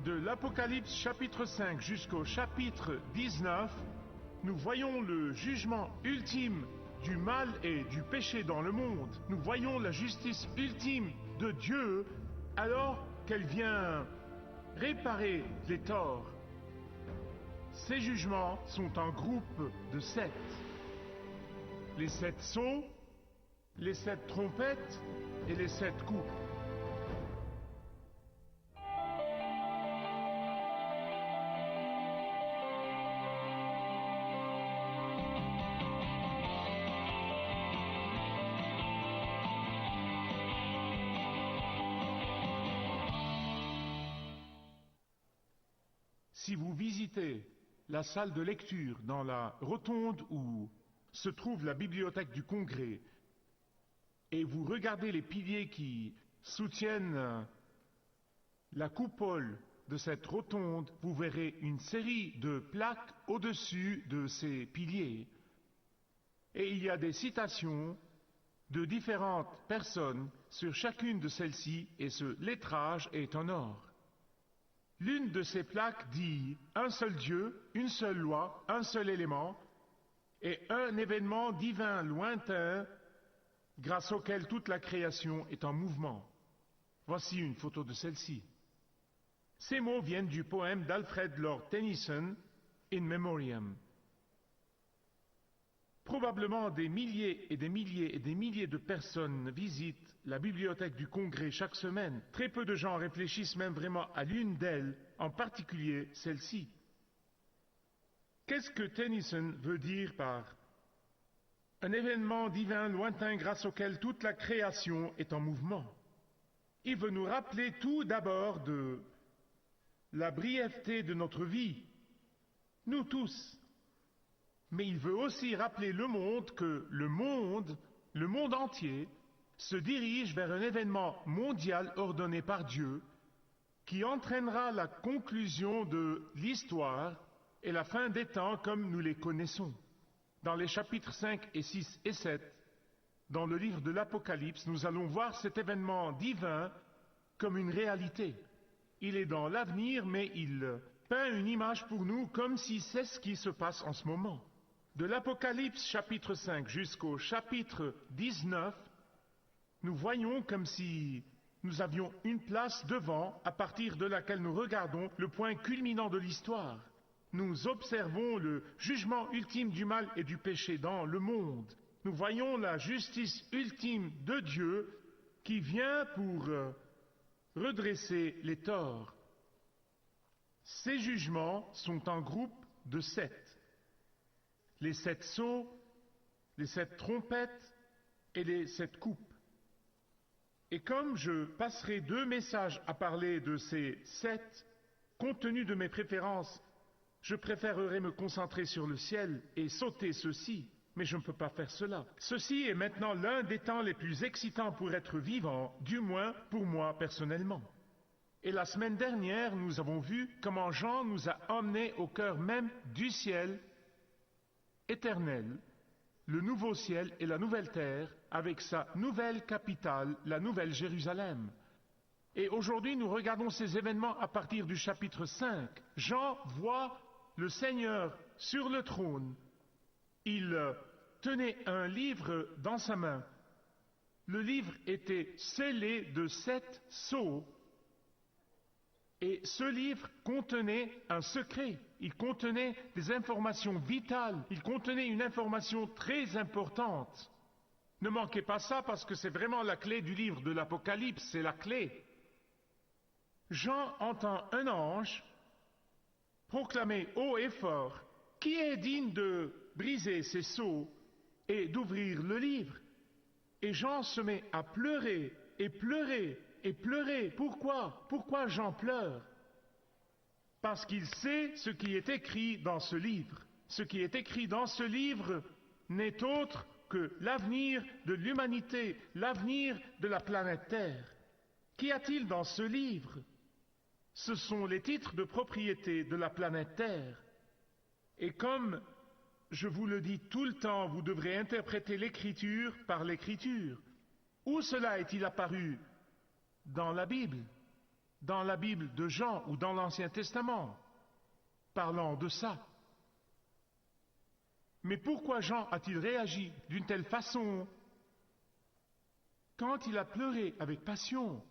De l'Apocalypse chapitre 5 jusqu'au chapitre 19, nous voyons le jugement ultime du mal et du péché dans le monde. Nous voyons la justice ultime de Dieu alors qu'elle vient réparer les torts. Ces jugements sont en groupe de 7. Les 7 sceaux, les 7 trompettes et les 7 coupes. Si vous visitez la salle de lecture dans la rotonde où se trouve la bibliothèque du Congrès et vous regardez les piliers qui soutiennent la coupole de cette rotonde, vous verrez une série de plaques au-dessus de ces piliers. Et il y a des citations de différentes personnes sur chacune de celles-ci et ce lettrage est en or. L'une de ces plaques dit « Un seul Dieu, une seule loi, un seul élément et un événement divin lointain grâce auquel toute la création est en mouvement. » Voici une photo de celle-ci. Ces mots viennent du poème d'Alfred Lord Tennyson, In Memoriam. Probablement des milliers et des milliers et des milliers de personnes visitent la bibliothèque du Congrès chaque semaine. Très peu de gens réfléchissent même vraiment à l'une d'elles, en particulier celle-ci. Qu'est-ce que Tennyson veut dire par un événement divin lointain grâce auquel toute la création est en mouvement? Il veut nous rappeler tout d'abord de la brièveté de notre vie, nous tous. Mais il veut aussi rappeler le monde que le monde entier, se dirige vers un événement mondial ordonné par Dieu qui entraînera la conclusion de l'histoire et la fin des temps comme nous les connaissons. Dans les chapitres 5 et 6 et 7, dans le livre de l'Apocalypse, nous allons voir cet événement divin comme une réalité. Il est dans l'avenir, mais il peint une image pour nous comme si c'est ce qui se passe en ce moment. De l'Apocalypse chapitre 5 jusqu'au chapitre 19, nous voyons comme si nous avions une place devant, à partir de laquelle nous regardons le point culminant de l'histoire. Nous observons le jugement ultime du mal et du péché dans le monde. Nous voyons la justice ultime de Dieu qui vient pour redresser les torts. Ces jugements sont en groupe de 7. Les 7 sceaux, les 7 trompettes et les 7 coupes. Et comme je passerai 2 messages à parler de ces 7, compte tenu de mes préférences, je préférerais me concentrer sur le ciel et sauter ceci, mais je ne peux pas faire cela. Ceci est maintenant l'un des temps les plus excitants pour être vivant, du moins pour moi personnellement. Et la semaine dernière, nous avons vu comment Jean nous a emmenés au cœur même du ciel éternel, le nouveau ciel et la nouvelle terre, avec sa nouvelle capitale, la nouvelle Jérusalem. Et aujourd'hui, nous regardons ces événements à partir du chapitre 5. Jean voit le Seigneur sur le trône. Il tenait un livre dans sa main. Le livre était scellé de 7 sceaux. Et ce livre contenait un secret, il contenait des informations vitales, il contenait une information très importante. Ne manquez pas ça parce que c'est vraiment la clé du livre de l'Apocalypse, c'est la clé. Jean entend un ange proclamer haut et fort, « Qui est digne de briser ces sceaux et d'ouvrir le livre ?» Et Jean se met à pleurer et pleurer. Et pleurer. Pourquoi? Pourquoi Jean pleure? Parce qu'il sait ce qui est écrit dans ce livre. Ce qui est écrit dans ce livre n'est autre que l'avenir de l'humanité, l'avenir de la planète Terre. Qu'y a-t-il dans ce livre? Ce sont les titres de propriété de la planète Terre. Et comme je vous le dis tout le temps, vous devrez interpréter l'Écriture par l'Écriture. Où cela est-il apparu? Dans la Bible. dans la Bible de Jean ou dans l'Ancien Testament parlant de ça. Mais pourquoi Jean a-t-il réagi d'une telle façon quand il a pleuré avec passion?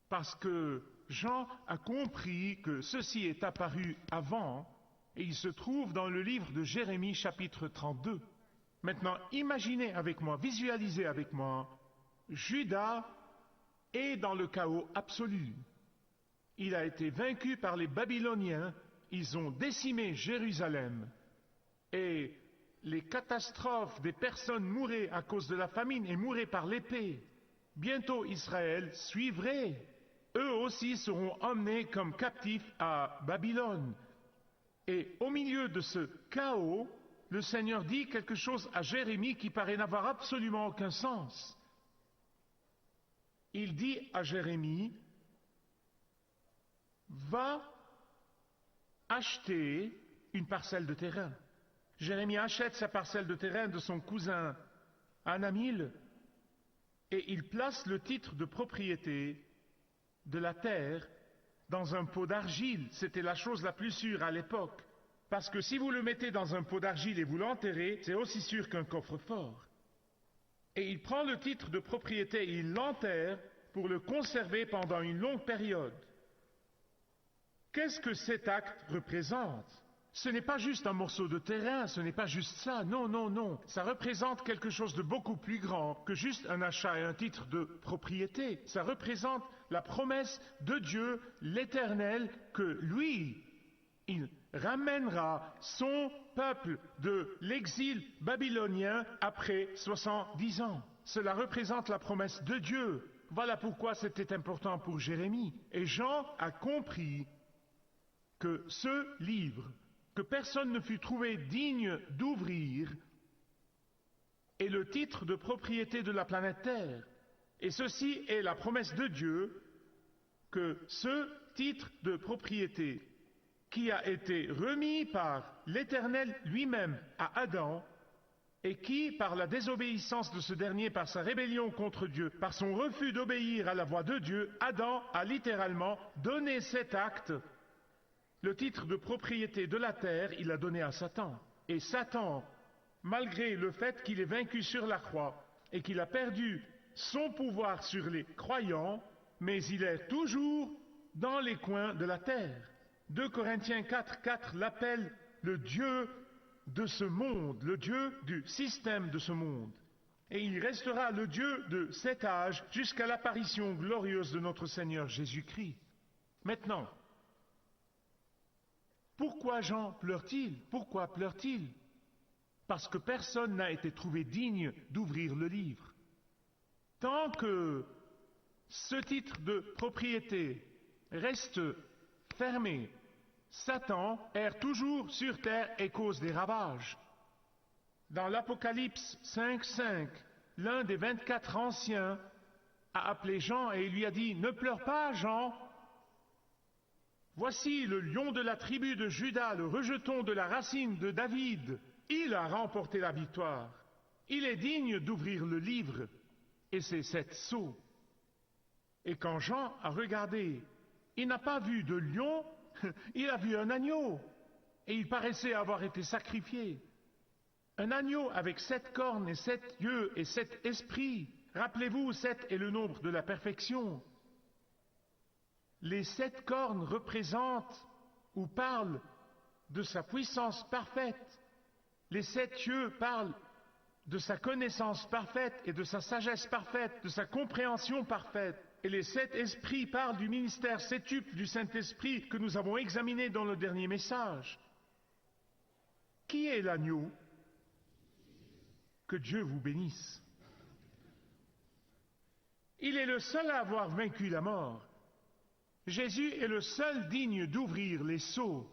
Parce que Jean a compris que ceci est apparu avant, et il se trouve dans le livre de Jérémie chapitre 32. Maintenant, imaginez avec moi, visualisez avec moi, Juda est dans le chaos absolu. Il a été vaincu par les Babyloniens, ils ont décimé Jérusalem, et les catastrophes des personnes mouraient à cause de la famine et mouraient par l'épée. Bientôt Israël suivrait. Eux aussi seront emmenés comme captifs à Babylone. Et au milieu de ce chaos, le Seigneur dit quelque chose à Jérémie qui paraît n'avoir absolument aucun sens. Il dit à Jérémie, va acheter une parcelle de terrain. Jérémie achète sa parcelle de terrain de son cousin Hanamil et il place le titre de propriété de la terre dans un pot d'argile. C'était la chose la plus sûre à l'époque. Parce que si vous le mettez dans un pot d'argile et vous l'enterrez, c'est aussi sûr qu'un coffre-fort. Et il prend le titre de propriété et il l'enterre pour le conserver pendant une longue période. Qu'est-ce que cet acte représente? Ce n'est pas juste un morceau de terrain, ce n'est pas juste ça, non, non, non. Ça représente quelque chose de beaucoup plus grand que juste un achat et un titre de propriété. Ça représente la promesse de Dieu, l'Éternel, que lui, il ramènera son peuple de l'exil babylonien après 70 ans. Cela représente la promesse de Dieu. Voilà pourquoi c'était important pour Jérémie. Et Jean a compris que ce livre, que personne ne fut trouvé digne d'ouvrir, est le titre de propriété de la planète Terre. Et ceci est la promesse de Dieu, que ce titre de propriété qui a été remis par l'Éternel lui-même à Adam, et qui, par la désobéissance de ce dernier, par sa rébellion contre Dieu, par son refus d'obéir à la voix de Dieu, Adam a littéralement donné cet acte. Le titre de propriété de la terre, il l'a donné à Satan. Et Satan, malgré le fait qu'il est vaincu sur la croix et qu'il a perdu son pouvoir sur les croyants, mais il est toujours dans les coins de la terre. 2 Corinthiens 4:4 l'appelle le Dieu de ce monde, le Dieu du système de ce monde. Et il restera le Dieu de cet âge jusqu'à l'apparition glorieuse de notre Seigneur Jésus-Christ. Maintenant, pourquoi Jean pleure-t-il? Pourquoi pleure-t-il? Parce que personne n'a été trouvé digne d'ouvrir le livre. Tant que ce titre de propriété reste fermé, Satan erre toujours sur terre et cause des ravages. Dans l'Apocalypse 5:5, l'un des 24 anciens a appelé Jean et il lui a dit « Ne pleure pas, Jean ! Voici le lion de la tribu de Juda, le rejeton de la racine de David. Il a remporté la victoire. Il est digne d'ouvrir le livre. Et c'est 7 sceaux. » Et quand Jean a regardé, il n'a pas vu de lion, il a vu un agneau. Et il paraissait avoir été sacrifié. Un agneau avec 7 cornes et 7 yeux et 7 esprits. Rappelez-vous, 7 est le nombre de la perfection. Les 7 cornes représentent ou parlent de sa puissance parfaite. Les 7 yeux parlent de sa connaissance parfaite et de sa sagesse parfaite, de sa compréhension parfaite. Et les 7 esprits parlent du ministère septuple du Saint-Esprit que nous avons examiné dans le dernier message. Qui est l'agneau? Que Dieu vous bénisse. Il est le seul à avoir vaincu la mort. Jésus est le seul digne d'ouvrir les sceaux.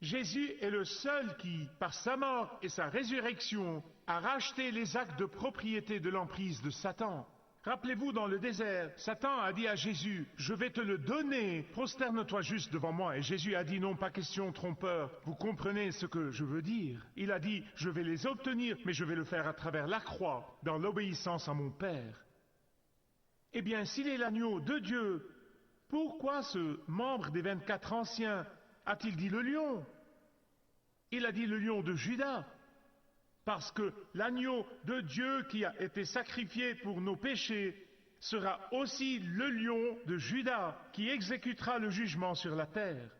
Jésus est le seul qui, par sa mort et sa résurrection, a racheté les actes de propriété de l'emprise de Satan. Rappelez-vous, dans le désert, Satan a dit à Jésus, « Je vais te le donner, prosterne-toi juste devant moi. » Et Jésus a dit, « Non, pas question, trompeur, vous comprenez ce que je veux dire. » Il a dit, « Je vais les obtenir, mais je vais le faire à travers la croix, dans l'obéissance à mon Père. » Eh bien, s'il est l'agneau de Dieu, Pourquoi ce membre des 24 anciens a-t-il dit le lion? Il a dit le lion de Juda, parce que l'agneau de Dieu qui a été sacrifié pour nos péchés sera aussi le lion de Juda qui exécutera le jugement sur la terre.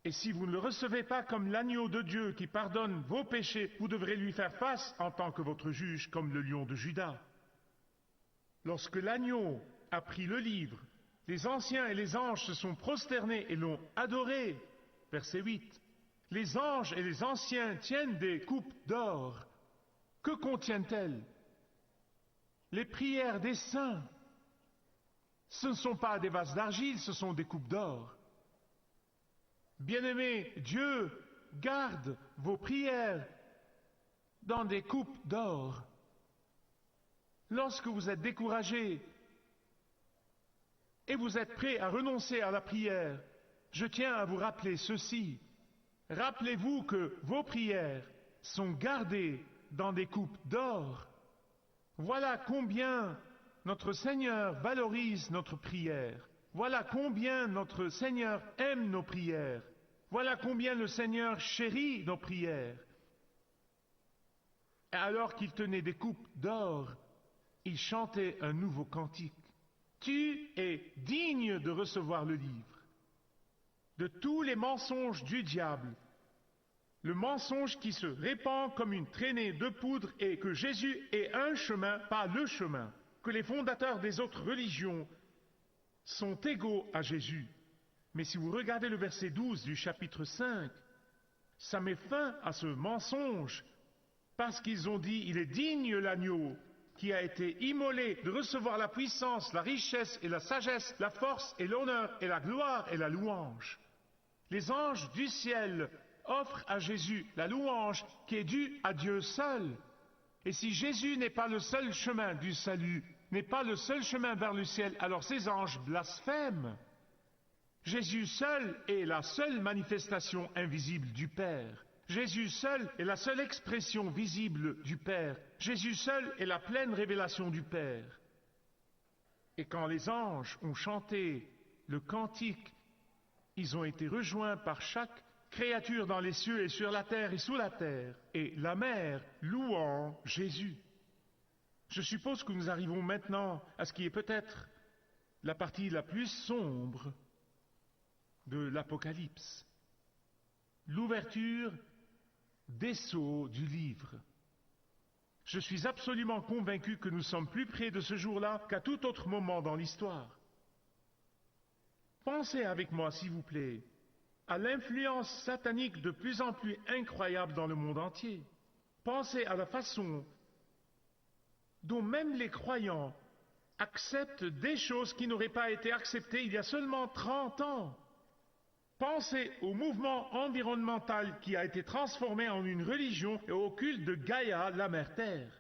Et si vous ne le recevez pas comme l'agneau de Dieu qui pardonne vos péchés, vous devrez lui faire face en tant que votre juge comme le lion de Juda. Lorsque l'agneau a pris le livre, les anciens et les anges se sont prosternés et l'ont adoré. Verset 8. Les anges et les anciens tiennent des coupes d'or. Que contiennent-elles? Les prières des saints. Ce ne sont pas des vases d'argile, ce sont des coupes d'or. Bien-aimés, Dieu garde vos prières dans des coupes d'or. Lorsque vous êtes découragé et vous êtes prêt à renoncer à la prière, je tiens à vous rappeler ceci. Rappelez-vous que vos prières sont gardées dans des coupes d'or. Voilà combien notre Seigneur valorise notre prière. Voilà combien notre Seigneur aime nos prières. Voilà combien le Seigneur chérit nos prières. Et alors qu'il tenait des coupes d'or, il chantait un nouveau cantique. Tu es digne de recevoir le livre. De tous les mensonges du diable, le mensonge qui se répand comme une traînée de poudre et que Jésus est un chemin, pas le chemin, que les fondateurs des autres religions sont égaux à Jésus. Mais si vous regardez le verset 12 du chapitre 5, ça met fin à ce mensonge, parce qu'ils ont dit, il est digne l'agneau qui a été immolé de recevoir la puissance, la richesse et la sagesse, la force et l'honneur et la gloire et la louange. Les anges du ciel offrent à Jésus la louange qui est due à Dieu seul. Et si Jésus n'est pas le seul chemin du salut, n'est pas le seul chemin vers le ciel, alors ces anges blasphèment. Jésus seul est la seule manifestation invisible du Père. Jésus seul est la seule expression visible du Père. Jésus seul est la pleine révélation du Père. Et quand les anges ont chanté le cantique, ils ont été rejoints par chaque créature dans les cieux et sur la terre et sous la terre, et la mer louant Jésus. Je suppose que nous arrivons maintenant à ce qui est peut-être la partie la plus sombre de l'Apocalypse. L'ouverture des sceaux du livre. Je suis absolument convaincu que nous sommes plus près de ce jour-là qu'à tout autre moment dans l'histoire. Pensez avec moi, s'il vous plaît, à l'influence satanique de plus en plus incroyable dans le monde entier. Pensez à la façon dont même les croyants acceptent des choses qui n'auraient pas été acceptées il y a seulement 30 ans. Pensez au mouvement environnemental qui a été transformé en une religion et au culte de Gaïa, la mère Terre.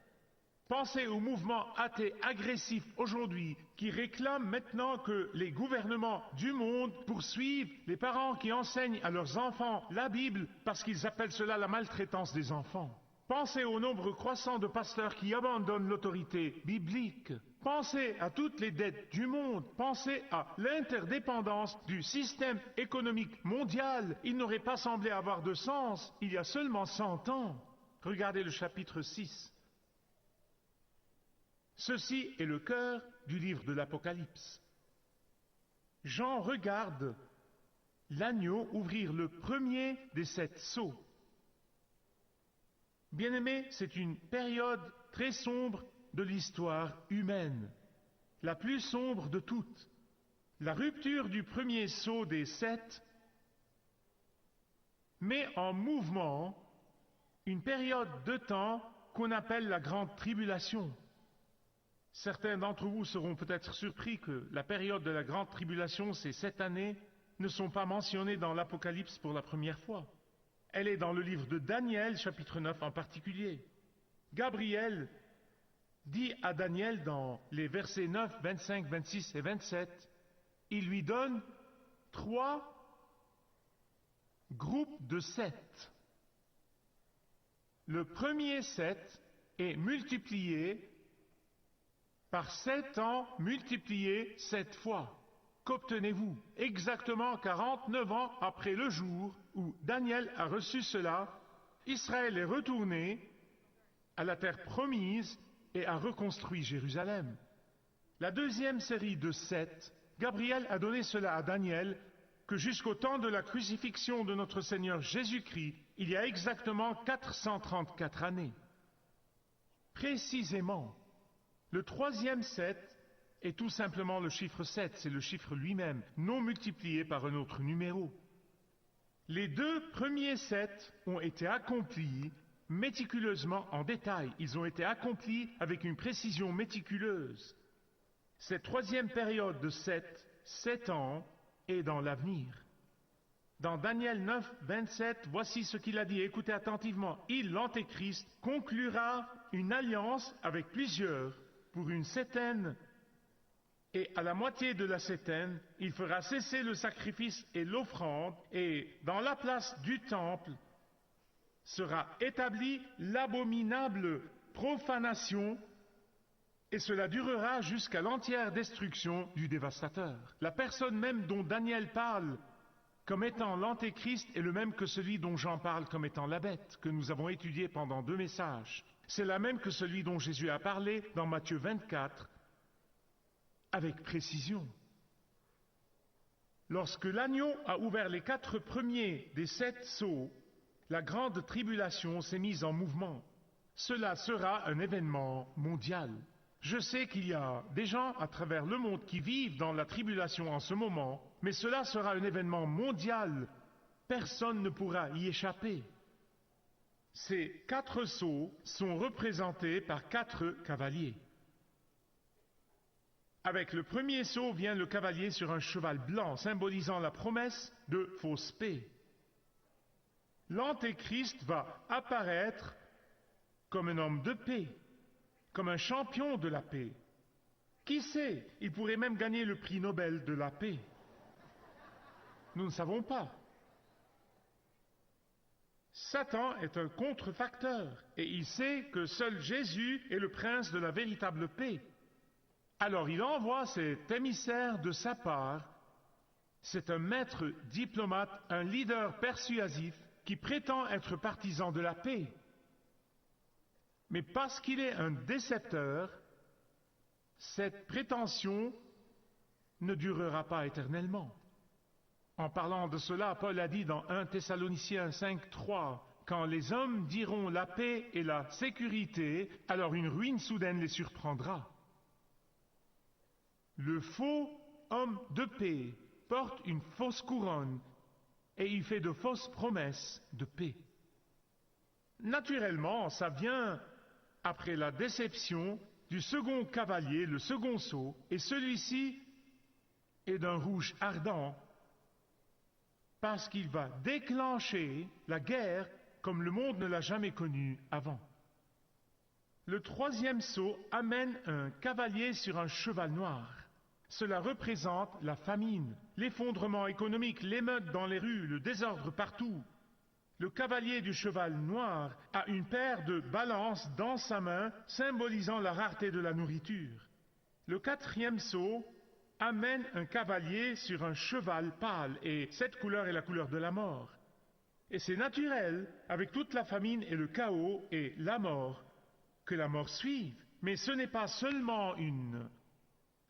Pensez au mouvement athée agressif aujourd'hui qui réclame maintenant que les gouvernements du monde poursuivent les parents qui enseignent à leurs enfants la Bible parce qu'ils appellent cela la maltraitance des enfants. Pensez au nombre croissant de pasteurs qui abandonnent l'autorité biblique. Pensez à toutes les dettes du monde. Pensez à l'interdépendance du système économique mondial. Il n'aurait pas semblé avoir de sens il y a seulement 100 ans. Regardez le chapitre 6. Ceci est le cœur du livre de l'Apocalypse. Jean regarde l'agneau ouvrir le premier des 7 sceaux. Bien-aimés, c'est une période très sombre de l'histoire humaine, la plus sombre de toutes. La rupture du premier sceau des 7 met en mouvement une période de temps qu'on appelle la Grande Tribulation. Certains d'entre vous seront peut-être surpris que la période de la Grande Tribulation, ces 7 années, ne sont pas mentionnées dans l'Apocalypse pour la première fois. Elle est dans le livre de Daniel, chapitre 9 en particulier. Gabriel dit à Daniel dans les versets 9, 25, 26 et 27, il lui donne 3 groupes de 7. Le premier 7 est multiplié Par 7 ans multiplié 7 fois. Qu'obtenez-vous? Exactement 49 ans après le jour où Daniel a reçu cela, Israël est retourné à la terre promise et a reconstruit Jérusalem. La deuxième série de 7, Gabriel a donné cela à Daniel, que jusqu'au temps de la crucifixion de notre Seigneur Jésus-Christ, il y a exactement 434 années. Précisément, le troisième 7 est tout simplement le chiffre 7, c'est le chiffre lui-même, non multiplié par un autre numéro. Les deux premiers 7 ont été accomplis méticuleusement en détail, ils ont été accomplis avec une précision méticuleuse. Cette troisième période de 7 ans, est dans l'avenir. Dans Daniel 9, 27, voici ce qu'il a dit, écoutez attentivement. Il, l'Antéchrist, conclura une alliance avec plusieurs pour une septaine, et à la moitié de la septaine, il fera cesser le sacrifice et l'offrande, et dans la place du temple sera établie l'abominable profanation, et cela durera jusqu'à l'entière destruction du dévastateur. La personne même dont Daniel parle comme étant l'Antéchrist est le même que celui dont Jean parle comme étant la bête, que nous avons étudié pendant 2 messages. C'est la même que celui dont Jésus a parlé dans Matthieu 24, avec précision. Lorsque l'agneau a ouvert les 4 premiers des 7 sceaux, la grande tribulation s'est mise en mouvement. Cela sera un événement mondial. Je sais qu'il y a des gens à travers le monde qui vivent dans la tribulation en ce moment, mais cela sera un événement mondial. Personne ne pourra y échapper. Ces 4 sceaux sont représentés par 4 cavaliers. Avec le premier sceau vient le cavalier sur un cheval blanc, symbolisant la promesse de fausse paix. L'Antéchrist va apparaître comme un homme de paix, comme un champion de la paix. Qui sait, il pourrait même gagner le prix Nobel de la paix. Nous ne savons pas. Satan est un contrefacteur et il sait que seul Jésus est le prince de la véritable paix. Alors il envoie cet émissaire de sa part. C'est un maître diplomate, un leader persuasif qui prétend être partisan de la paix. Mais parce qu'il est un décepteur, cette prétention ne durera pas éternellement. En parlant de cela, Paul a dit dans 1 Thessaloniciens 5, 3, « Quand les hommes diront la paix et la sécurité, alors une ruine soudaine les surprendra. » Le faux homme de paix porte une fausse couronne et il fait de fausses promesses de paix. Naturellement, ça vient après la déception du second cavalier, le second sceau, et celui-ci est d'un rouge ardent parce qu'il va déclencher la guerre comme le monde ne l'a jamais connue avant. Le troisième sceau amène un cavalier sur un cheval noir. Cela représente la famine, l'effondrement économique, l'émeute dans les rues, le désordre partout. Le cavalier du cheval noir a une paire de balances dans sa main, symbolisant la rareté de la nourriture. Le quatrième sceau amène un cavalier sur un cheval pâle, et cette couleur est la couleur de la mort. Et c'est naturel, avec toute la famine et le chaos et la mort, que la mort suive. Mais ce n'est pas seulement une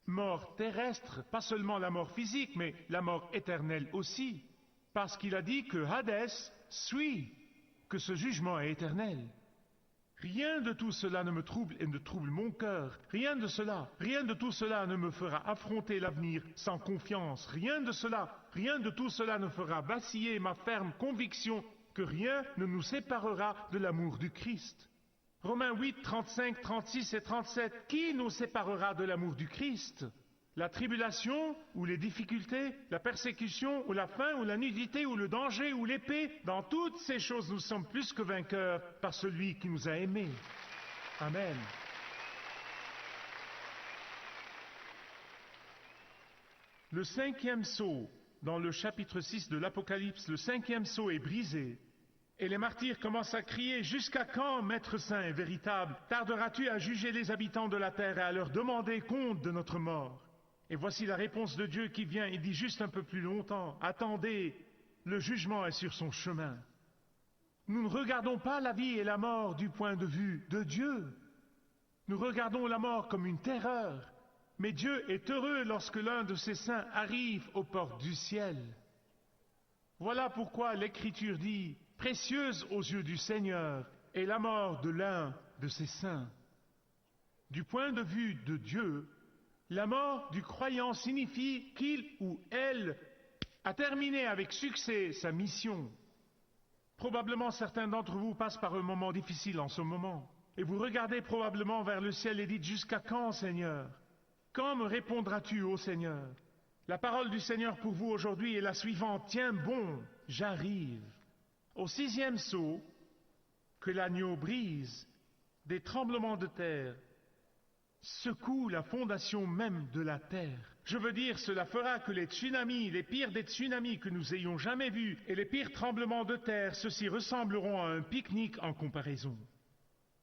mort terrestre, pas seulement la mort physique, mais la mort éternelle aussi, parce qu'il a dit que Hadès suit, que ce jugement est éternel. Rien de tout cela ne me trouble et ne trouble mon cœur. Rien de tout cela ne me fera affronter l'avenir sans confiance. Rien de tout cela ne fera vaciller ma ferme conviction que rien ne nous séparera de l'amour du Christ. Romains 8, 35, 36 et 37. Qui nous séparera de l'amour du Christ? La tribulation ou les difficultés, la persécution ou la faim ou la nudité ou le danger ou l'épée, dans toutes ces choses nous sommes plus que vainqueurs par celui qui nous a aimés. Amen. Le 5e sceau, dans le chapitre 6 de l'Apocalypse, le 5e sceau est brisé Et les martyrs commencent à crier: « Jusqu'à quand, Maître Saint et véritable, tarderas-tu à juger les habitants de la terre et à leur demander compte de notre mort ?» Et voici la réponse de Dieu qui vient. Il dit juste un peu plus longtemps: « Attendez, le jugement est sur son chemin. » Nous ne regardons pas la vie et la mort du point de vue de Dieu. Nous regardons la mort comme une terreur. Mais Dieu est heureux lorsque l'un de ses saints arrive aux portes du ciel. Voilà pourquoi l'Écriture dit: « Précieuse aux yeux du Seigneur est la mort de l'un de ses saints. » Du point de vue de Dieu, la mort du croyant signifie qu'il ou elle a terminé avec succès sa mission. Probablement certains d'entre vous passent par un moment difficile en ce moment. Et vous regardez probablement vers le ciel et dites: « Jusqu'à quand, Seigneur? Quand me répondras-tu, ô Seigneur ?» La parole du Seigneur pour vous aujourd'hui est la suivante: « Tiens bon, j'arrive. » Au 6e sceau, que l'agneau brise, des tremblements de terre secouent la fondation même de la terre. Je veux dire, cela fera que les tsunamis, les pires des tsunamis que nous ayons jamais vus, et les pires tremblements de terre, ceux-ci ressembleront à un pique-nique en comparaison.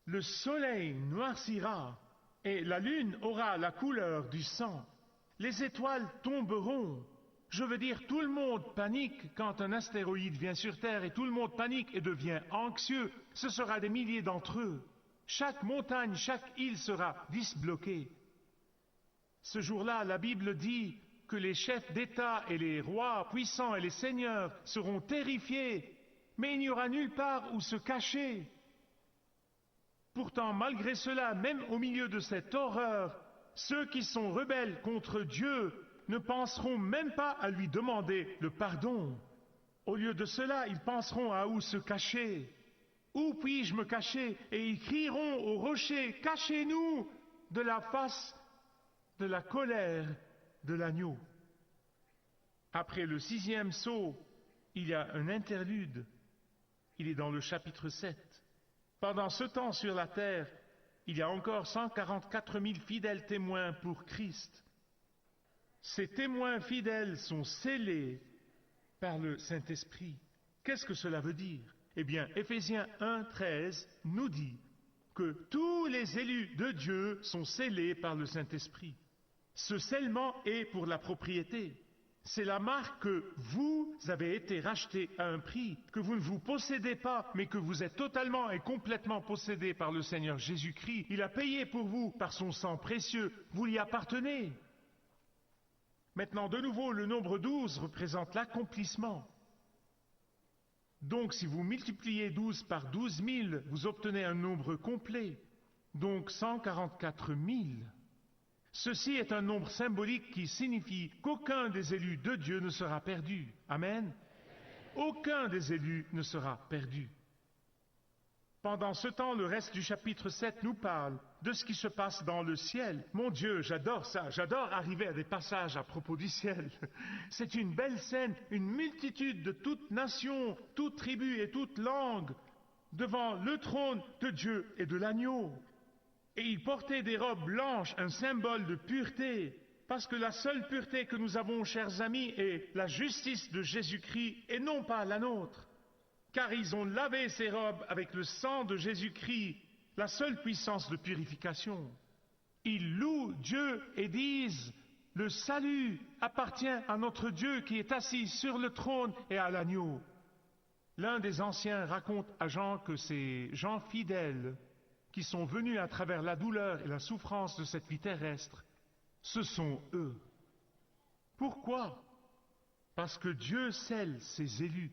Le soleil noircira et la lune aura la couleur du sang. Les étoiles tomberont. Je veux dire, tout le monde panique quand un astéroïde vient sur Terre, et tout le monde panique et devient anxieux. Ce sera des milliers d'entre eux. Chaque montagne, chaque île sera disbloquée. Ce jour-là, la Bible dit que les chefs d'État et les rois puissants et les seigneurs seront terrifiés, mais il n'y aura nulle part où se cacher. Pourtant, malgré cela, même au milieu de cette horreur, ceux qui sont rebelles contre Dieu ne penseront même pas à lui demander le pardon. Au lieu de cela, ils penseront à où se cacher. Où puis-je me cacher? Et ils crieront au rocher: « Cachez-nous de la face de la colère de l'agneau. » Après le 6e sceau, il y a un interlude. Il est dans le chapitre 7. Pendant ce temps sur la terre, il y a encore 144 000 fidèles témoins pour Christ. Ces témoins fidèles sont scellés par le Saint-Esprit. Qu'est-ce que cela veut dire? Eh bien, Éphésiens 1:13 nous dit que tous les élus de Dieu sont scellés par le Saint-Esprit. Ce scellement est pour la propriété. C'est la marque que vous avez été rachetés à un prix, que vous ne vous possédez pas, mais que vous êtes totalement et complètement possédés par le Seigneur Jésus-Christ. Il a payé pour vous par son sang précieux. Vous lui appartenez. Maintenant, de nouveau, le nombre 12 représente l'accomplissement. Donc, si vous multipliez 12 par 12 000, vous obtenez un nombre complet. Donc, 144 000. Ceci est un nombre symbolique qui signifie qu'aucun des élus de Dieu ne sera perdu. Amen. Aucun des élus ne sera perdu. Pendant ce temps, le reste du chapitre 7 nous parle de ce qui se passe dans le ciel. Mon Dieu, j'adore ça. J'adore arriver à des passages à propos du ciel. C'est une belle scène, une multitude de toutes nations, toutes tribus et toutes langues devant le trône de Dieu et de l'agneau. Et ils portaient des robes blanches, un symbole de pureté, parce que la seule pureté que nous avons, chers amis, est la justice de Jésus-Christ et non pas la nôtre. Car ils ont lavé ces robes avec le sang de Jésus-Christ, la seule puissance de purification. Ils louent Dieu et disent: le salut appartient à notre Dieu qui est assis sur le trône et à l'agneau. L'un des anciens raconte à Jean que ces gens fidèles qui sont venus à travers la douleur et la souffrance de cette vie terrestre, ce sont eux. Pourquoi? Parce que Dieu scelle ses élus.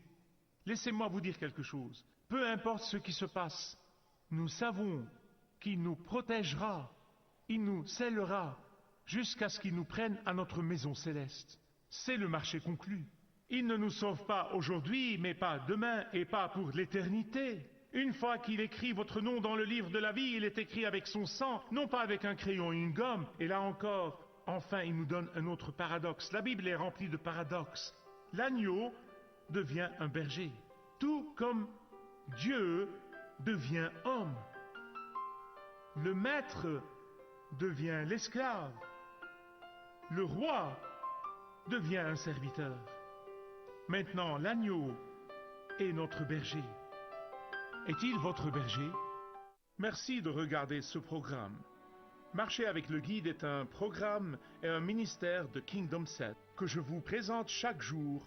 Laissez-moi vous dire quelque chose. Peu importe ce qui se passe, nous savons qu'il nous protégera, il nous scellera, jusqu'à ce qu'il nous prenne à notre maison céleste. C'est le marché conclu. Il ne nous sauve pas aujourd'hui, mais pas demain et pas pour l'éternité. Une fois qu'il écrit votre nom dans le livre de la vie, il est écrit avec son sang, non pas avec un crayon et une gomme. Et là encore, enfin, il nous donne un autre paradoxe. La Bible est remplie de paradoxes. L'agneau devient un berger, tout comme Dieu devient homme. Le maître devient l'esclave. Le roi devient un serviteur. Maintenant, l'agneau est notre berger. Est-il votre berger? Merci de regarder ce programme. Marcher avec le guide est un programme et un ministère de Kingdom 7 que je vous présente chaque jour,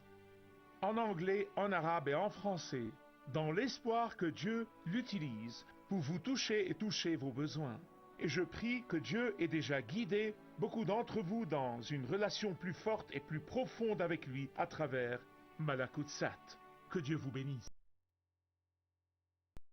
en anglais, en arabe et en français, dans l'espoir que Dieu l'utilise pour vous toucher et toucher vos besoins. Et je prie que Dieu ait déjà guidé beaucoup d'entre vous dans une relation plus forte et plus profonde avec lui à travers Malakut Sat. Que Dieu vous bénisse.